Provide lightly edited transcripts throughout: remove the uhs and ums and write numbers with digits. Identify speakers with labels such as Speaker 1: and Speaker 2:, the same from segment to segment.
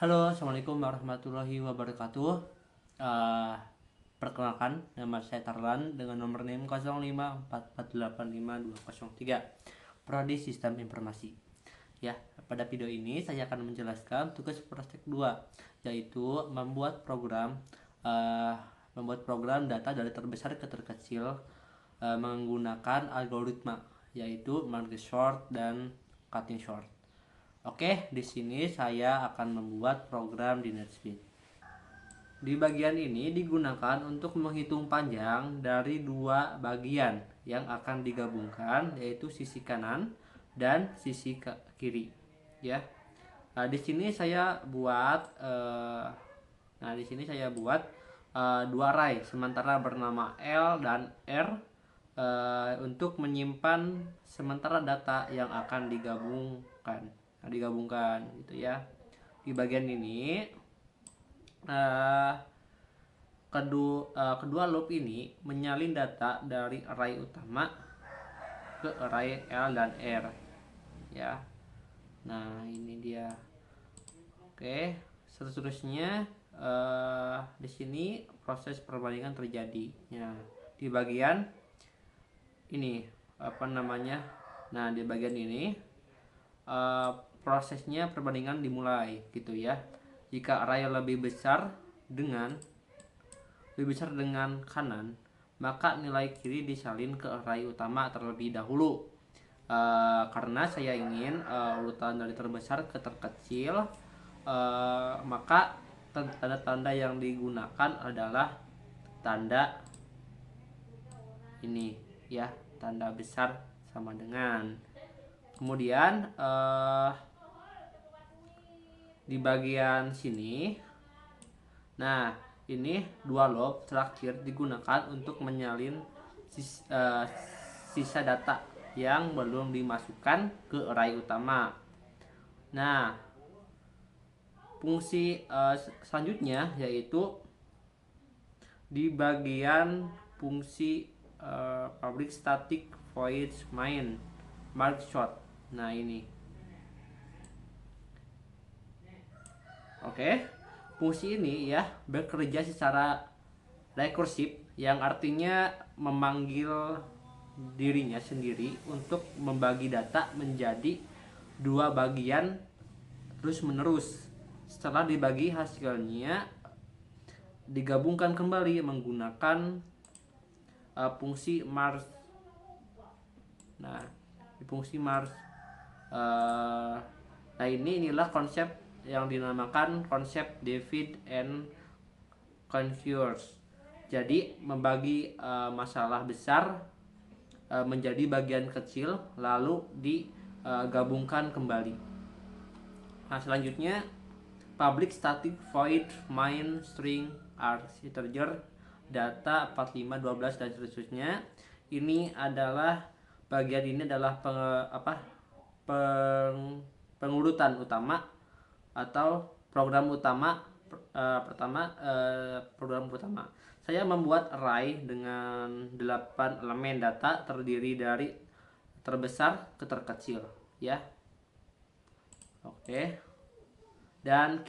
Speaker 1: Halo, assalamualaikum warahmatullahi wabarakatuh. Eh, Perkenalkan, nama saya Tarlan dengan nomor NIM 0544855203, Prodi Sistem Informasi. Ya, pada video ini saya akan menjelaskan tugas praktek 2, yaitu eh, membuat program data dari terbesar ke terkecil menggunakan algoritma, yaitu merge sort dan cutting short. Oke, di sini saya akan membuat program di NetSuite. Di bagian ini digunakan untuk menghitung panjang dari dua bagian yang akan digabungkan, yaitu sisi kanan dan sisi kiri. Ya. Nah, di sini saya buat dua array sementara bernama L dan R untuk menyimpan sementara data yang akan digabungkan gitu ya. Di bagian ini uh, kedua loop ini menyalin data dari array utama ke array L dan R ya. Nah, ini dia. Oke, seterusnya di sini proses perbandingan terjadi. Ya, di bagian ini apa namanya? Nah, di bagian ini prosesnya perbandingan dimulai gitu ya. Jika array dengan lebih besar dengan kanan, maka nilai kiri disalin ke array utama terlebih dahulu. Karena saya ingin urutan dari terbesar ke terkecil, maka tanda-tanda yang digunakan adalah tanda ini ya, tanda besar sama dengan. Kemudian di bagian sini, nah ini dua loop terakhir digunakan untuk menyalin sisa data yang belum dimasukkan ke array utama. Nah, fungsi selanjutnya yaitu di bagian fungsi public static void main mark short. Nah, ini oke. Fungsi ini ya bekerja secara rekursif, yang artinya memanggil dirinya sendiri untuk membagi data menjadi dua bagian terus menerus. Setelah dibagi, hasilnya digabungkan kembali menggunakan fungsi Mars. Nah, di fungsi Mars nah inilah konsep yang dinamakan konsep divide and conquers. Jadi membagi masalah besar menjadi bagian kecil lalu digabungkan kembali. Nah, selanjutnya public static void main string integer data 45 12 dan seterusnya. Ini adalah bagian ini adalah pengurutan utama atau program utama. Program utama saya membuat array dengan 8 elemen data terdiri dari terbesar ke terkecil ya. Oke, dan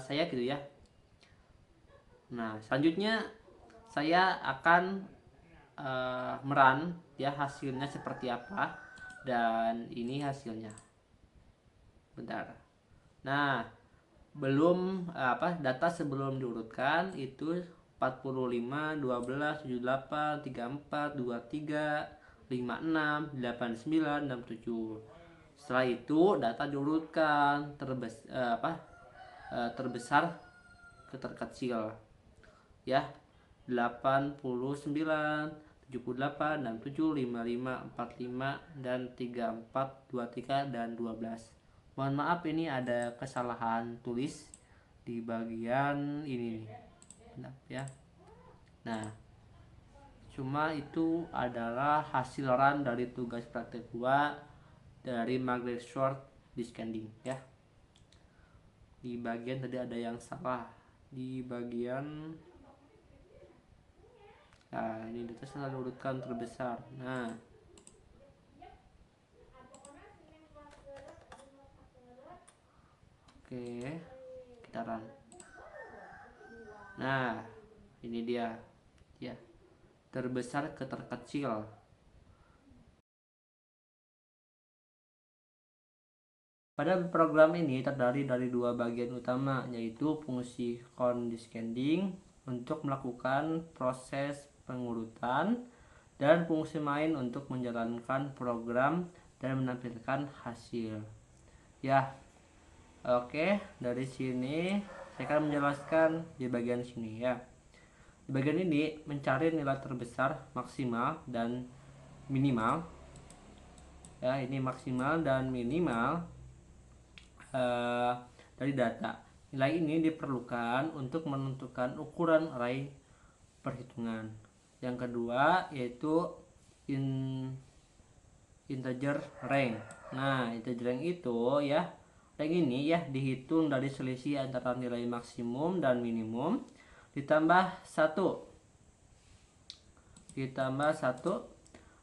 Speaker 1: saya gitu ya. Nah, selanjutnya saya akan merun ya, hasilnya seperti apa, dan ini hasilnya. Bentar. Nah, data sebelum diurutkan itu 45 12 78 34 23 56 89 67. Setelah itu data diurutkan terbesar ke terkecil ya. 89 78 67 55 45 dan 34 23 dan 12. Mohon maaf, ini ada kesalahan tulis di bagian ini ya. Nah, cuma itu adalah hasil run dari tugas praktek 2 dari magnet short descending ya. Di bagian tadi ada yang salah di bagian. Nah, ini data selalu urutkan terbesar. Nah, Oke, kita run. Nah, ini dia ya, terbesar ke terkecil. Pada program ini terdiri dari dua bagian utama, yaitu fungsi count descending untuk melakukan proses pengurutan dan fungsi main untuk menjalankan program dan menampilkan hasil. Ya, oke, dari sini saya akan menjelaskan di bagian sini ya. Di bagian ini mencari nilai terbesar, maksimal, dan minimal. Ya, ini maksimal dan minimal dari data. Nilai ini diperlukan untuk menentukan ukuran array perhitungan. Yang kedua yaitu integer rank. Nah, integer rank itu ya, rank ini ya dihitung dari selisih antara nilai maksimum dan minimum ditambah 1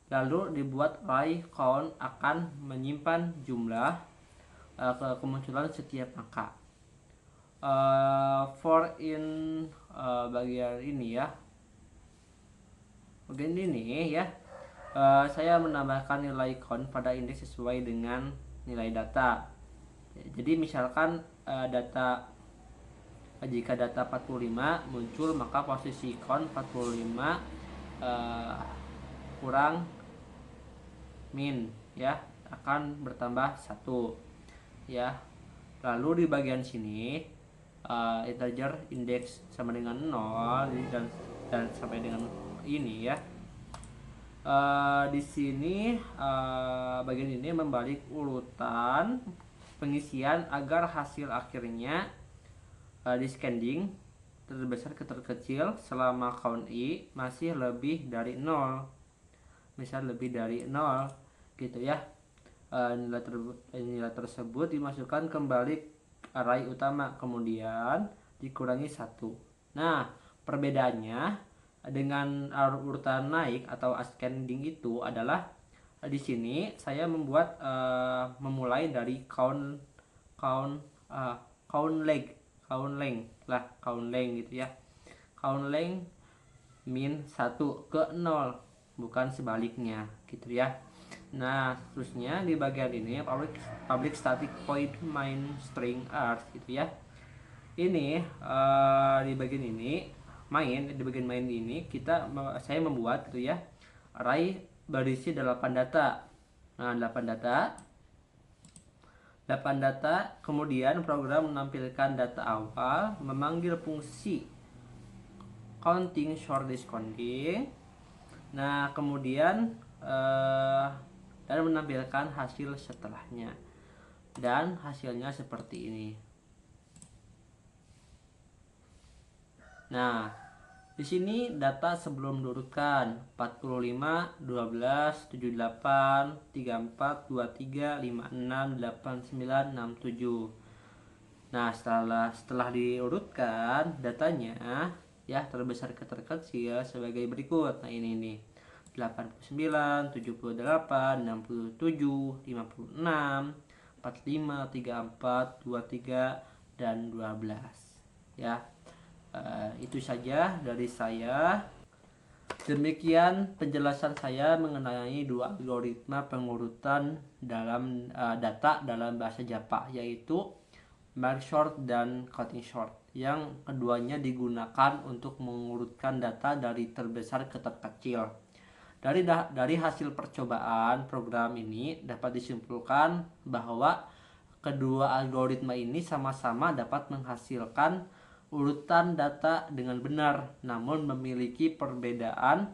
Speaker 1: lalu dibuat array count akan menyimpan jumlah kemunculan setiap angka. For in bagian ini ya, bagian ini ya, saya menambahkan nilai count pada indeks sesuai dengan nilai data. Jadi misalkan jika data 45 muncul, maka posisi count 45 kurang min ya akan bertambah 1 ya. Lalu di bagian sini integer index sama dengan 0 dan sampai dengan ini ya. Di sini bagian ini membalik urutan pengisian agar hasil akhirnya descending terbesar ke terkecil selama count i masih lebih dari 0. Misal lebih dari 0 gitu ya. Nilai tersebut dimasukkan kembali array utama, kemudian dikurangi 1. Nah, perbedaannya dengan urutan naik atau ascending itu adalah di sini saya membuat memulai dari count length gitu ya. Count length min 1 ke 0, bukan sebaliknya gitu ya. Nah, seterusnya di bagian ini public static void main string arts gitu ya. Ini di bagian ini di bagian main ini saya membuat gitu ya array berisi 8 data. Nah, 8 data, kemudian program menampilkan data awal, memanggil fungsi counting short discounting. Nah, kemudian dan menampilkan hasil setelahnya. Dan hasilnya seperti ini. Nah, di sini data sebelum diurutkan 45, 12, 78, 34, 23, 56, 89, 67. Nah, setelah diurutkan datanya ya terbesar ke terkecil sebagai berikut. Nah, ini 89, 78, 67, 56, 45, 34, 23, dan 12 ya. Itu saja dari saya. Demikian penjelasan saya mengenai dua algoritma pengurutan dalam data dalam bahasa Java, yaitu merge short dan counting short, yang keduanya digunakan untuk mengurutkan data dari terbesar ke terkecil. Dari hasil percobaan program ini dapat disimpulkan bahwa kedua algoritma ini sama-sama dapat menghasilkan urutan data dengan benar, namun memiliki perbedaan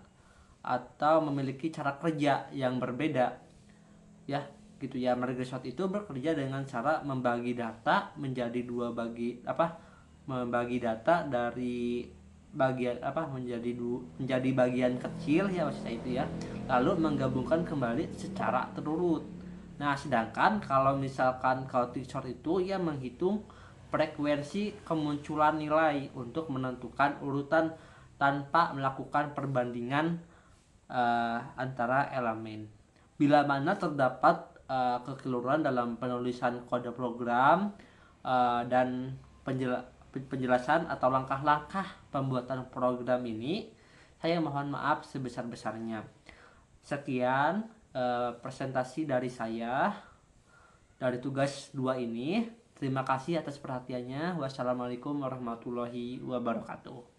Speaker 1: atau memiliki cara kerja yang berbeda ya gitu ya. Merge sort itu bekerja dengan cara membagi data menjadi membagi data dari menjadi bagian kecil ya, maksudnya itu ya, lalu menggabungkan kembali secara terurut. Nah, sedangkan kalau misalkan counting short itu ya menghitung frekuensi kemunculan nilai untuk menentukan urutan tanpa melakukan perbandingan antara elemen. Bila mana terdapat kekeliruan dalam penulisan kode program, dan penjelasan atau langkah-langkah pembuatan program ini, saya mohon maaf sebesar-besarnya. Sekian presentasi dari saya dari tugas 2 ini. Terima kasih atas perhatiannya. Wassalamualaikum warahmatullahi wabarakatuh.